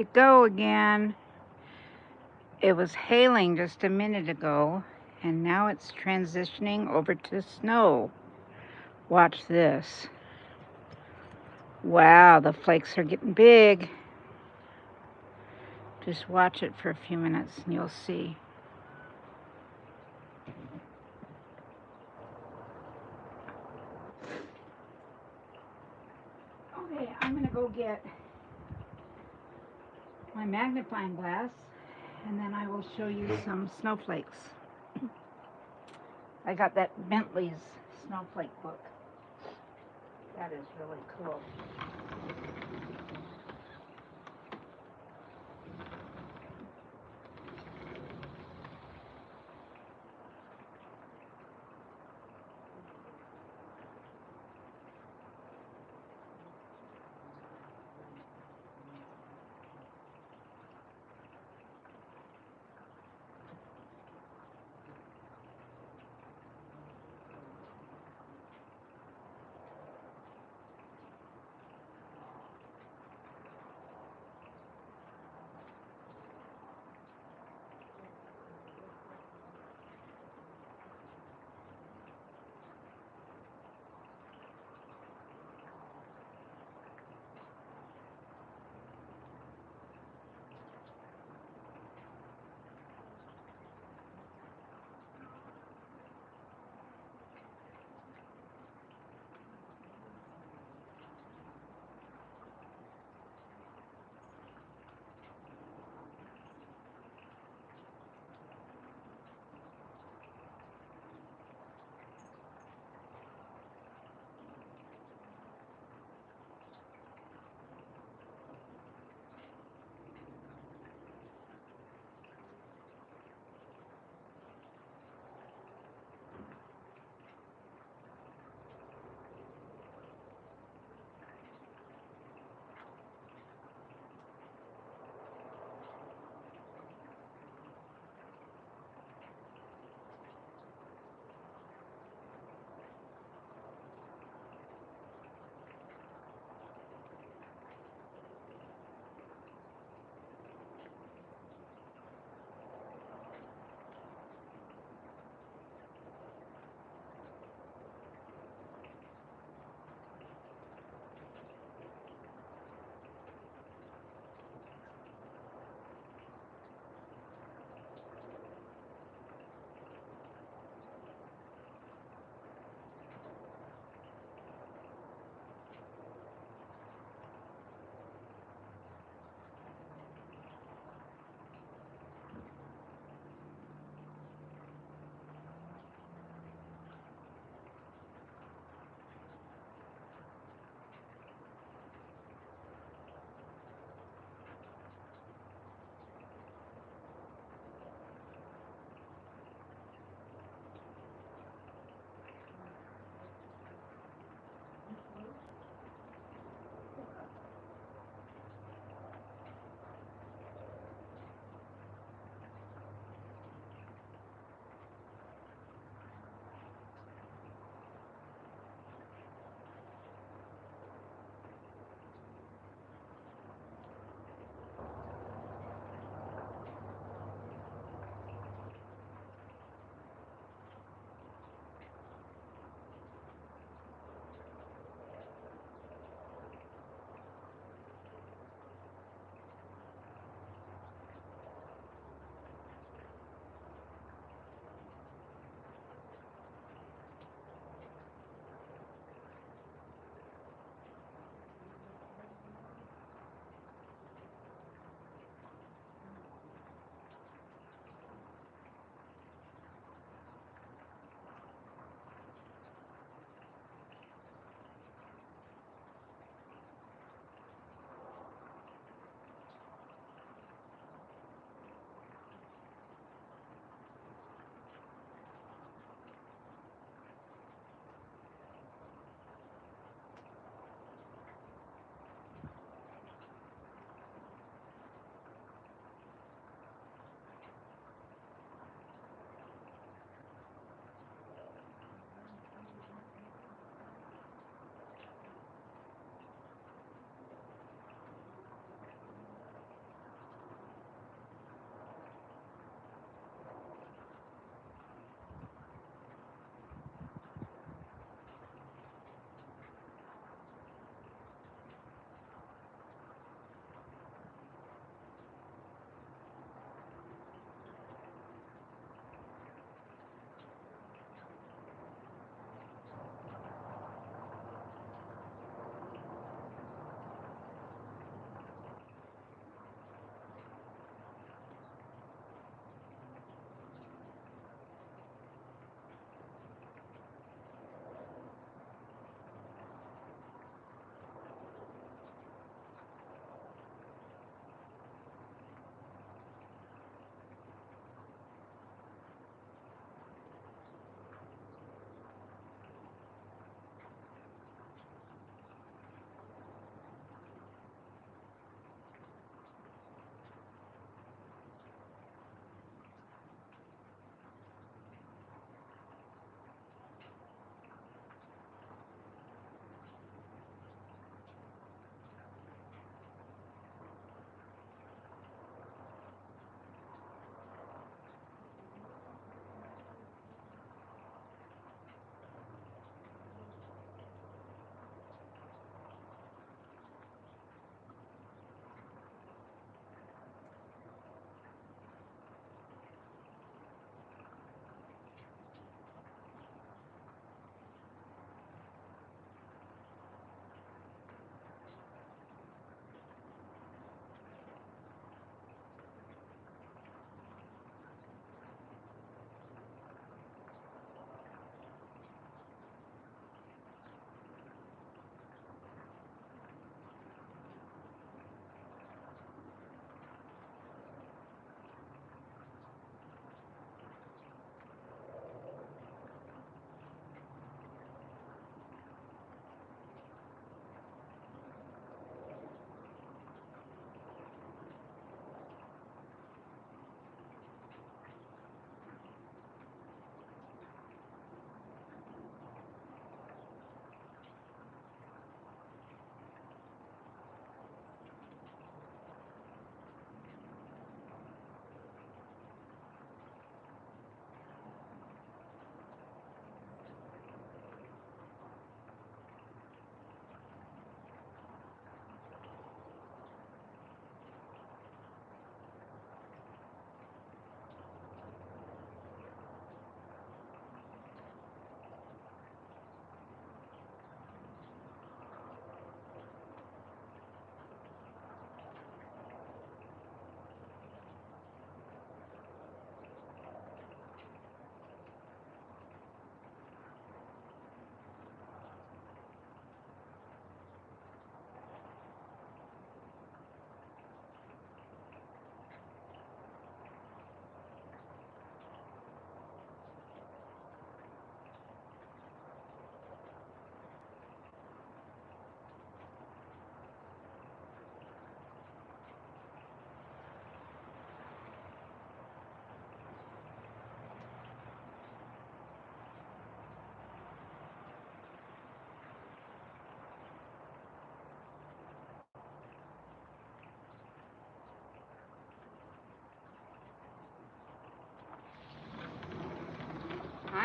Go again. It was hailing just a minute ago, and now it's transitioning over to snow. Watch this. Wow, the flakes are getting big. Just watch it for a few minutes and you'll see. Okay, I'm gonna go get my magnifying glass and then I will show you some snowflakes. I got that Bentley's snowflake book. That is really cool.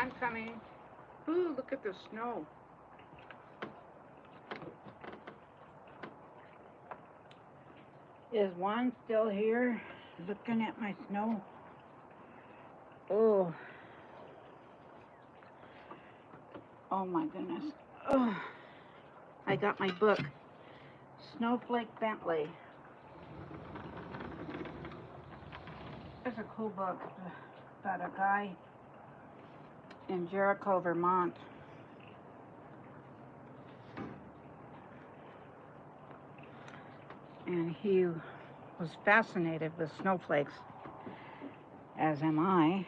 I'm coming. Ooh, look at the snow. Is Juan still here looking at my snow? Oh. Oh my goodness. Oh. I got my book, Snowflake Bentley. It's a cool book about a guy in Jericho, Vermont. And he was fascinated with snowflakes, as am I.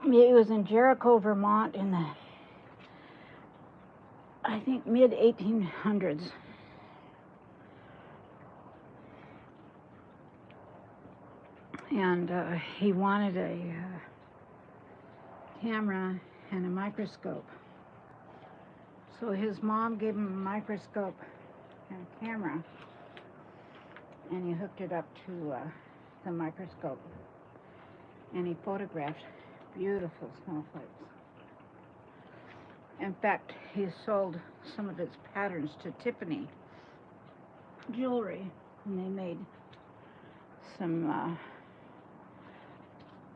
It was in Jericho, Vermont in the, I think, mid-1800s. And he wanted a camera and a microscope. So his mom gave him a microscope and a camera, and he hooked it up to the microscope, and he photographed beautiful snowflakes. In fact, he sold some of his patterns to Tiffany Jewelry, and they made some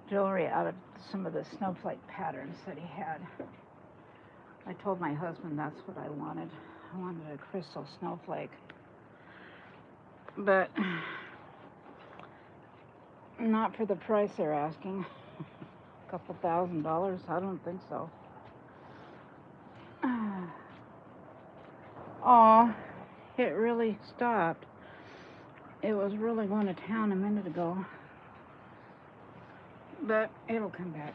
jewelry out of some of the snowflake patterns that he had. I told my husband that's what I wanted. I wanted a crystal snowflake. But not for the price they're asking. A couple $1,000, I don't think so. Oh, it really stopped. It was really going to town a minute ago. But it'll come back.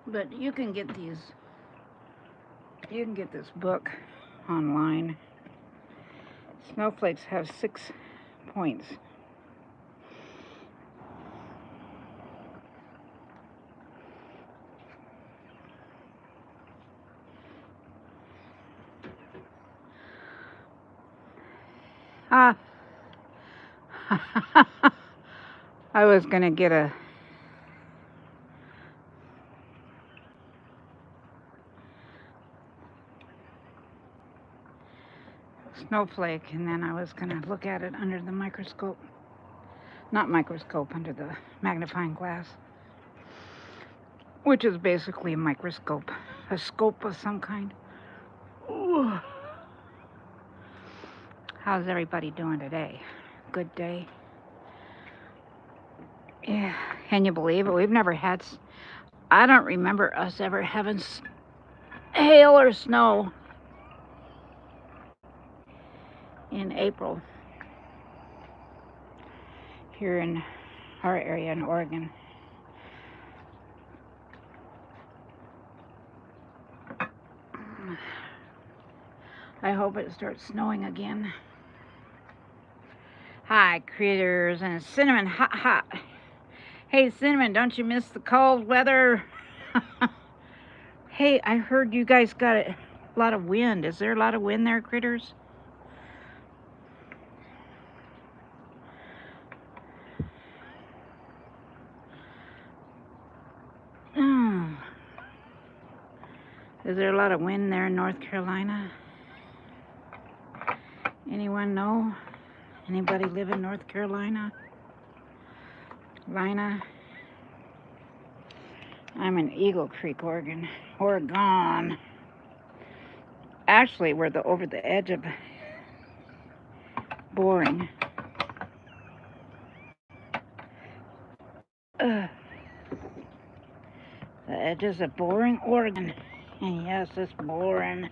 But you can get this book online. Snowflakes have 6 points. I was going to get a snowflake, and then I was going to look at it under the microscope. Not microscope, under the magnifying glass, which is basically a microscope, a scope of some kind. Ooh. How's everybody doing today? Good day? Yeah, can you believe it? We've never had, I don't remember us ever having hail or snow in April here in our area in Oregon. I hope it starts snowing again. Hi, critters, and Cinnamon, hot, hot. Hey, Cinnamon, don't you miss the cold weather? Hey, I heard you guys got a lot of wind. Is there a lot of wind there, critters? Is there a lot of wind there in North Carolina? Anyone know? Anybody live in North Carolina? Lina? I'm in Eagle Creek, Oregon. Actually, we're over the edge of Boring. The edges of Boring, Oregon. And yes, it's boring.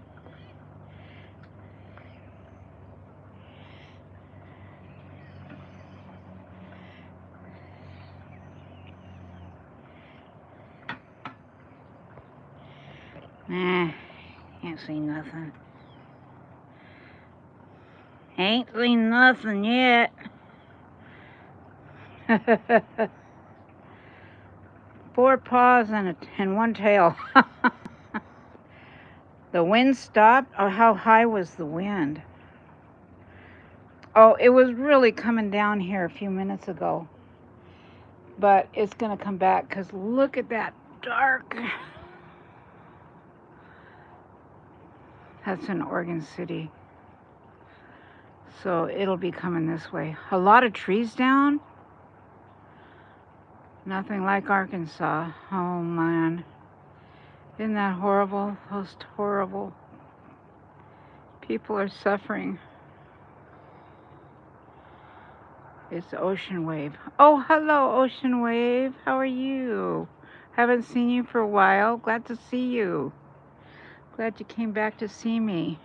Nah, can't see nothing. Ain't seen nothing yet. 4 paws and 1 tail. The wind stopped. Oh, how high was the wind? Oh, it was really coming down here a few minutes ago. But it's going to come back because look at that dark. That's in Oregon City. So it'll be coming this way. A lot of trees down. Nothing like Arkansas. Oh man. Isn't that horrible? Most horrible. People are suffering. It's Ocean Wave. Oh, hello, Ocean Wave. How are you? Haven't seen you for a while. Glad to see you. Glad you came back to see me.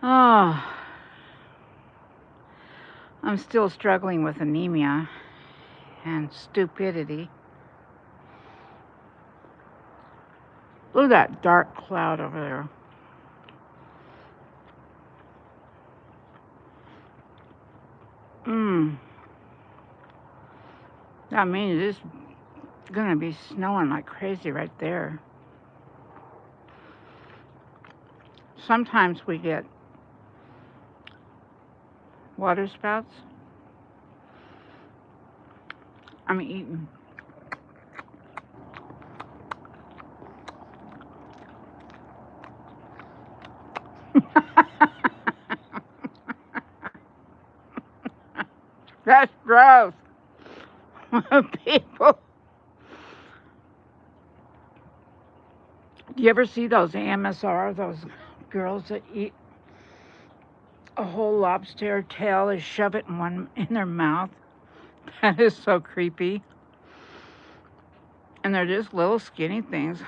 Oh, I'm still struggling with anemia and stupidity. Look at that dark cloud over there. That means it's gonna be snowing like crazy right there. Sometimes we get water spouts. I'm eating. That's gross. People. Do you ever see those AMSR, those girls that eat a whole lobster tail and shove it in their mouth? That is so creepy. And they're just little skinny things.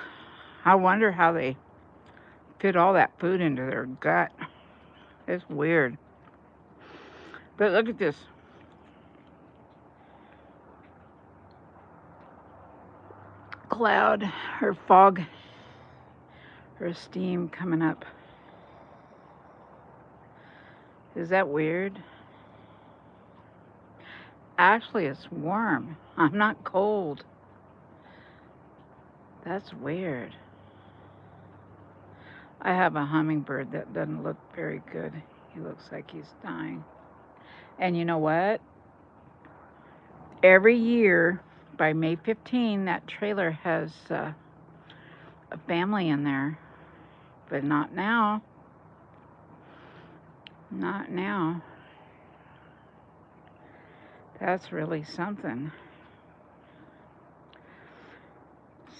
I wonder how they fit all that food into their gut. It's weird. But look at this. Cloud or fog or steam coming up. Is that weird? Actually, it's warm. I'm not cold. That's weird. I have a hummingbird that doesn't look very good. He looks like he's dying. And you know what? Every year by May 15, that trailer has a family in there. But not now. Not now. That's really something.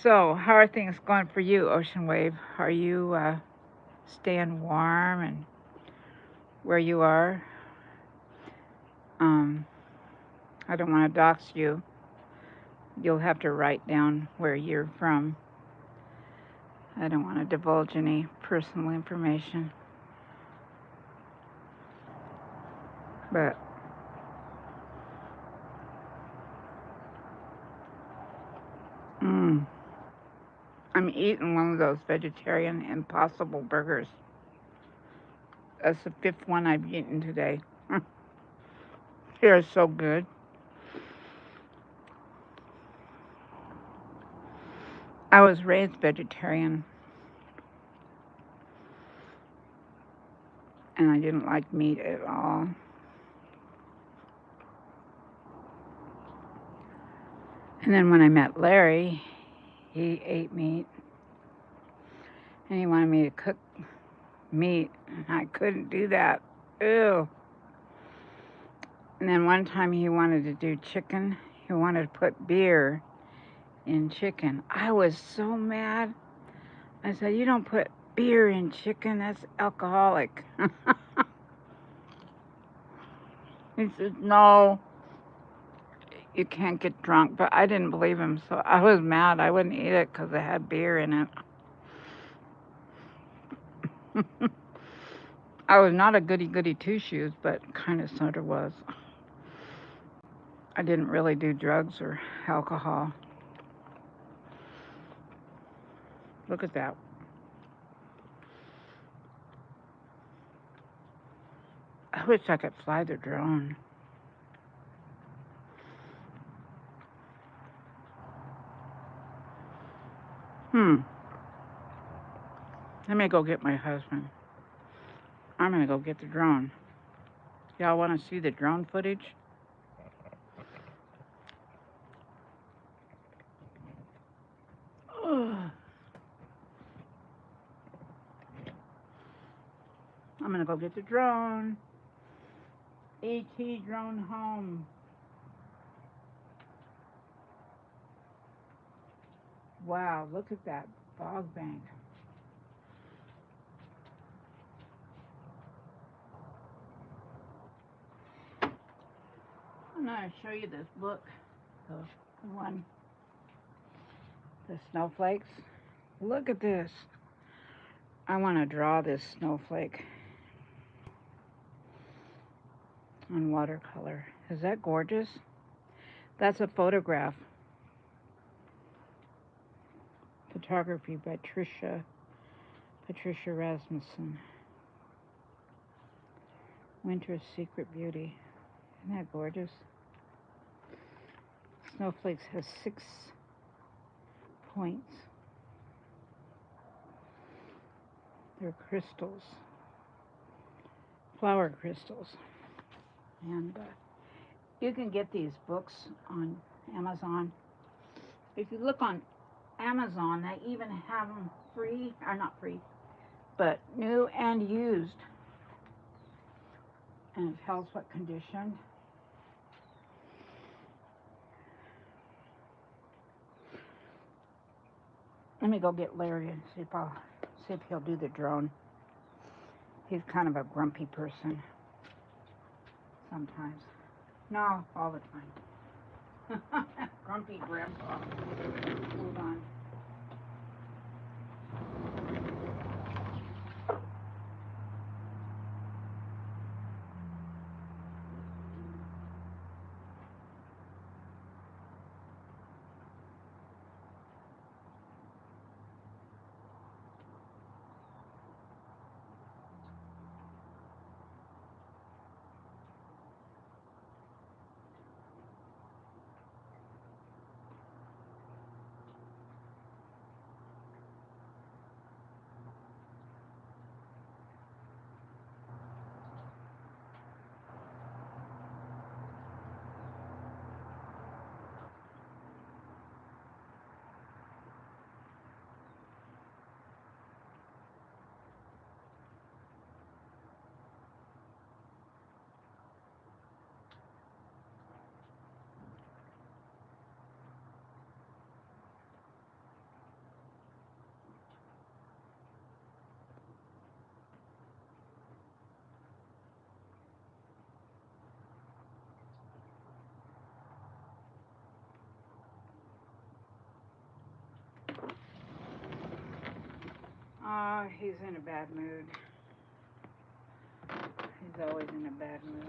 So, how are things going for you, Ocean Wave? Are you staying warm and where you are? I don't want to dox you. You'll have to write down where you're from. I don't want to divulge any personal information. But I'm eating one of those vegetarian Impossible burgers. That's the 5th one I've eaten today. They're so good. I was raised vegetarian. And I didn't like meat at all. And then when I met Larry, he ate meat. And he wanted me to cook meat. And I couldn't do that. Ew. And then one time he wanted to do chicken. He wanted to put beer in chicken. I was so mad. I said, you don't put beer in chicken. That's alcoholic. He said, no, you can't get drunk. But I didn't believe him, so I was mad. I wouldn't eat it because it had beer in it. I was not a goody-goody two-shoes, but kind of sort of was. I didn't really do drugs or alcohol. Look at that. I wish I could fly the drone. Hmm. Let me go get my husband. I'm gonna go get the drone. Y'all want to see the drone footage? Ugh. I'm gonna go get the drone. AT drone home. Wow, look at that fog bank. I'm gonna show you this book. The one, the snowflakes. Look at this. I want to draw this snowflake on watercolor. Is that gorgeous? That's a photograph. Photography by Patricia Rasmussen. Winter's Secret Beauty. Isn't that gorgeous? Snowflakes has 6 points. They're crystals, flower crystals. And you can get these books on Amazon. If you look on Amazon, they even have them free, or not free, but new and used. And it tells what condition. Let me go get Larry and see if he'll do the drone. He's kind of a grumpy person sometimes. No, all the time. Grumpy grandpa. Hold on. Oh, he's in a bad mood. He's always in a bad mood.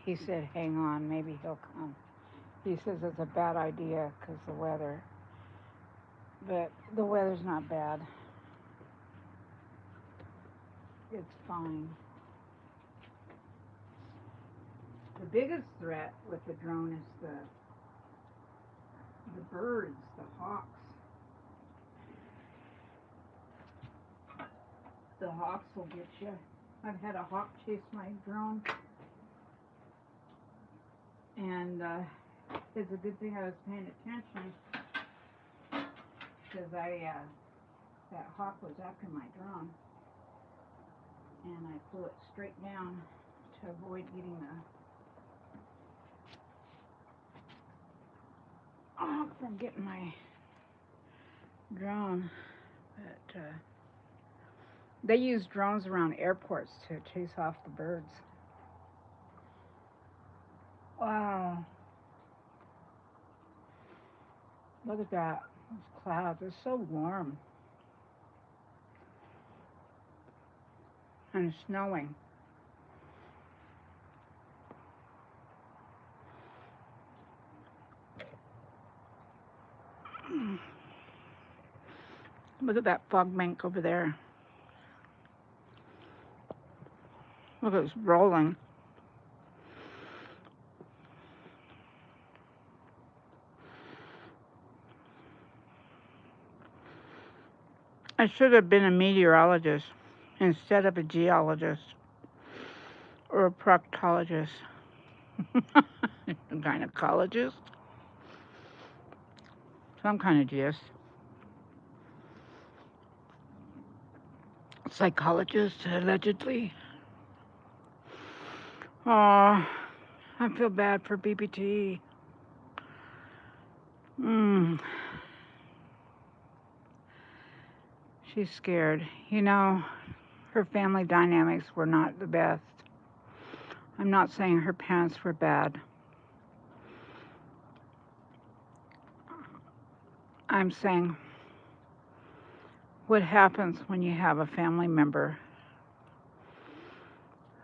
He said, hang on, maybe he'll come. He says it's a bad idea because the weather. But the weather's not bad. It's fine. The biggest threat with the drone is the birds, the hawks. The hawks will get you. I've had a hawk chase my drone, and it's a good thing I was paying attention because that hawk was after my drone, and I flew it straight down to avoid getting the hawk from getting my drone. But they use drones around airports to chase off the birds. Wow. Look at that. Those clouds. It's so warm. And it's snowing. Look at that fog bank over there. Look, it's rolling. I should have been a meteorologist instead of a geologist or a proctologist. A gynecologist. Some kind of gist. Psychologist, allegedly. Oh, I feel bad for BBT. She's scared. You know, her family dynamics were not the best. I'm not saying her parents were bad. I'm saying what happens when you have a family member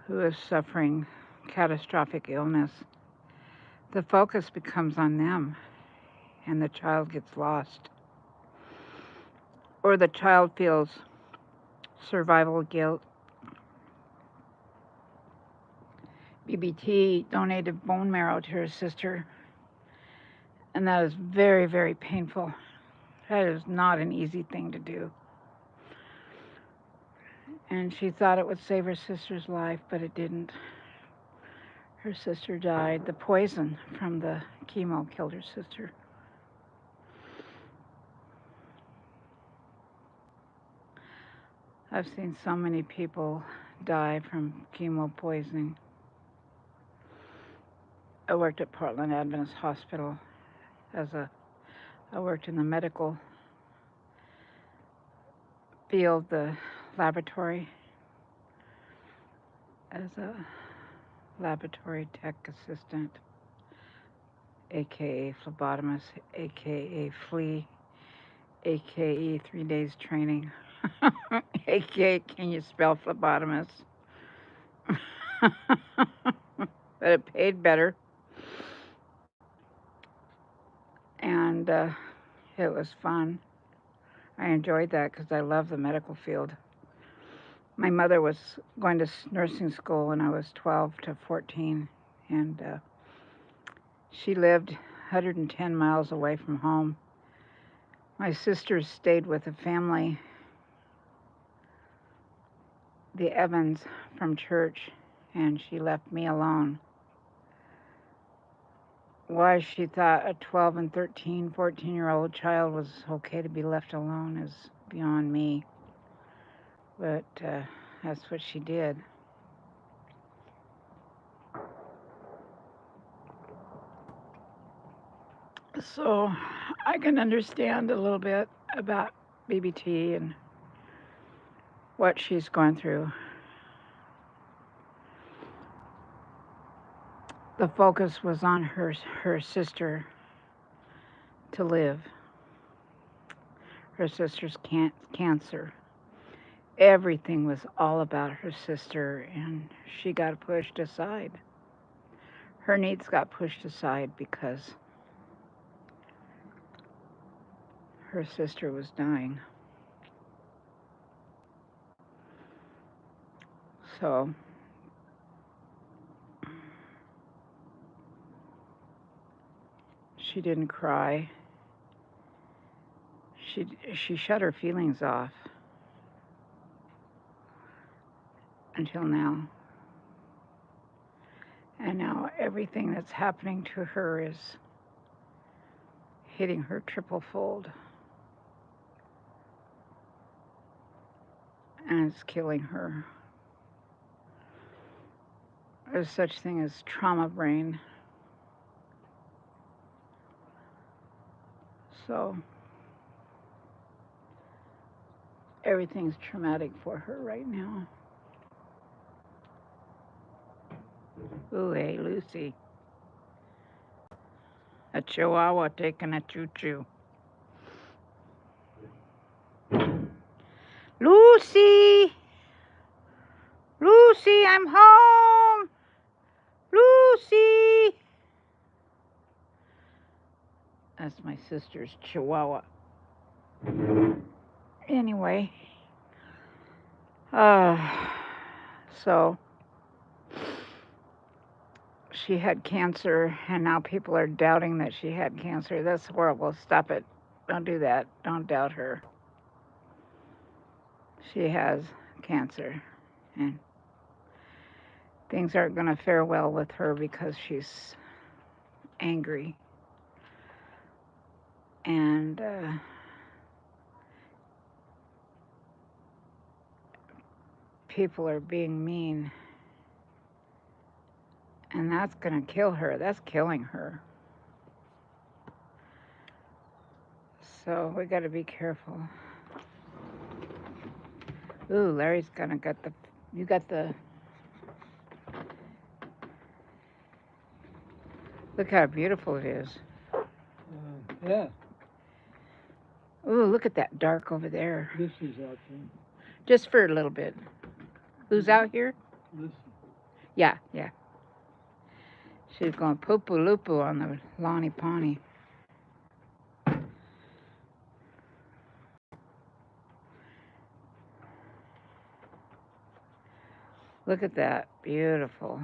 who is suffering catastrophic illness. The focus becomes on them, and the child gets lost. Or the child feels survival guilt. BBT donated bone marrow to her sister, and that is very, very painful. That is not an easy thing to do. And she thought it would save her sister's life, but it didn't. Her sister died. The poison from the chemo killed her sister. I've seen so many people die from chemo poisoning. I worked at Portland Adventist Hospital I worked in the medical field, the laboratory, as a laboratory tech assistant, aka phlebotomist, aka flea, aka 3 days training, aka can you spell phlebotomist? But it paid better. And it was fun. I enjoyed that because I love the medical field. My mother was going to nursing school when I was 12 to 14, and she lived 110 miles away from home. My sisters stayed with a family, the Evans from church, and she left me alone. Why she thought a 12 and 13, 14-year-old child was okay to be left alone is beyond me. But that's what she did. So I can understand a little bit about BBT and what she's going through. The focus was on her sister to live. Her sister's cancer. Everything was all about her sister, and she got pushed aside. Her needs got pushed aside because her sister was dying. So she didn't cry. She shut her feelings off until now. And now everything that's happening to her is hitting her triple fold. And it's killing her. There's such thing as trauma brain. So everything's traumatic for her right now. Ooh, hey, Lucy. A chihuahua taking a choo-choo. Lucy! Lucy, I'm home! Lucy! That's my sister's chihuahua. Anyway, so she had cancer, and now people are doubting that she had cancer. That's horrible. Stop it. Don't do that. Don't doubt her. She has cancer, and things aren't going to fare well with her because she's angry. And people are being mean. And that's going to kill her. That's killing her. So we got to be careful. Ooh, Larry's gonna got the. You got the. Look how beautiful it is. Yeah, Ooh, look at that dark over there. this is out there. Just for a little bit. Who's out here? Listen. Yeah, yeah. She's going poo-poo loopoo on the Lonnie Pony. Look at that. Beautiful.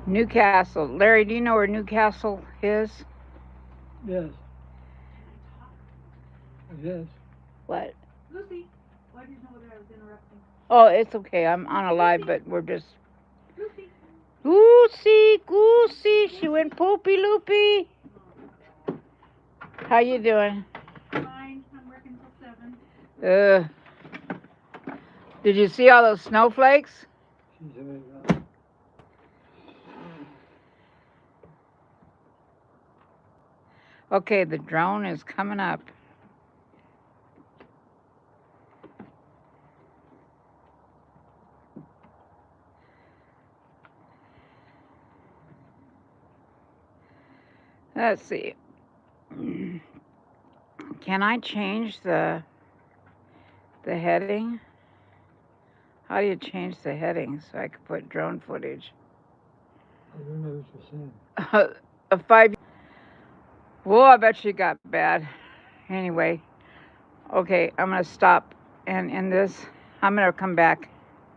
Newcastle. Larry, do you know where Newcastle is? Yes. Yes. What? Lucy, why did you know that I was interrupting? Oh, it's okay. I'm on a live, but we're just. Lucy. Goosey, goosey. She went poopy loopy. How you doing? Fine, I'm working till 7. Did you see all those snowflakes? She's doing that. Okay, the drone is coming up. Let's see. Can I change the heading? How do you change the heading so I can put drone footage? I don't know what you're saying. A 5. Whoa, I bet she got bad. Anyway, okay, I'm gonna stop and end this. I'm gonna come back.